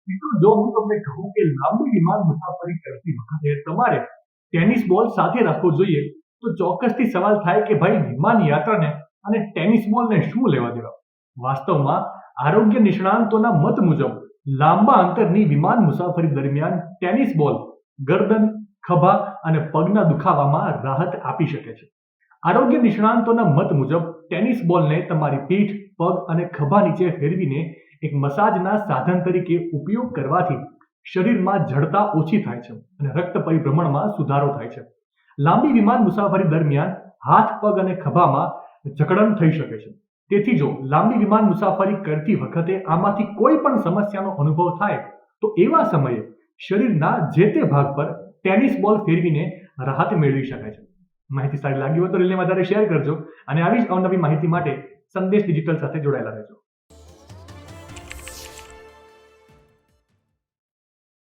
મિત્રો, જો હું તમને કહું કે લાંબી વિમાન મુસાફરી કરતી વખતે તમારે ટેનિસ બોલ સાથે રાખવો જોઈએ, તો ચોક્કસથી સવાલ થાય કે ભાઈ વિમાન યાત્રાને અને ટેનિસ બોલને શું લેવા દેવા? વાસ્તવમાં આરોગ્ય નિષ્ણાંતોના મત મુજબ લાંબા અંતરની વિમાન મુસાફરી દરમિયાન ટેનિસ બોલ ગરદન, ખભા અને પગના દુખાવામાં રાહત આપી શકે છે. આરોગ્ય નિષ્ણાંતોના મત મુજબ ટેનિસ બોલને તમારી પીઠ, પગ અને ખભા નીચે ફેરવીને એક મસાજના સાધન તરીકે ઉપયોગ કરવાથી શરીરમાં જડતા ઓછી થાય છે અને રક્ત પરિભ્રમણમાં સુધારો થાય છે. લાંબી વિમાન મુસાફરી દરમિયાન હાથ, પગ અને ખભામાં જકડન થઈ શકે છે. તેથી જો લાંબી વિમાન મુસાફરી કરતી વખતે આમાંથી કોઈ પણ સમસ્યાનો અનુભવ થાય તો એવા સમયે શરીરના જે તે ભાગ પર ટેનિસ બોલ ફેરવીને રાહત મેળવી શકાય છે. માહિતી સારી લાગી હોય તો રીલને વધારે શેર કરજો અને આવી જ અવનવી માહિતી માટે સંદેશ ડિજિટલ સાથે જોડાયેલા રહેજો.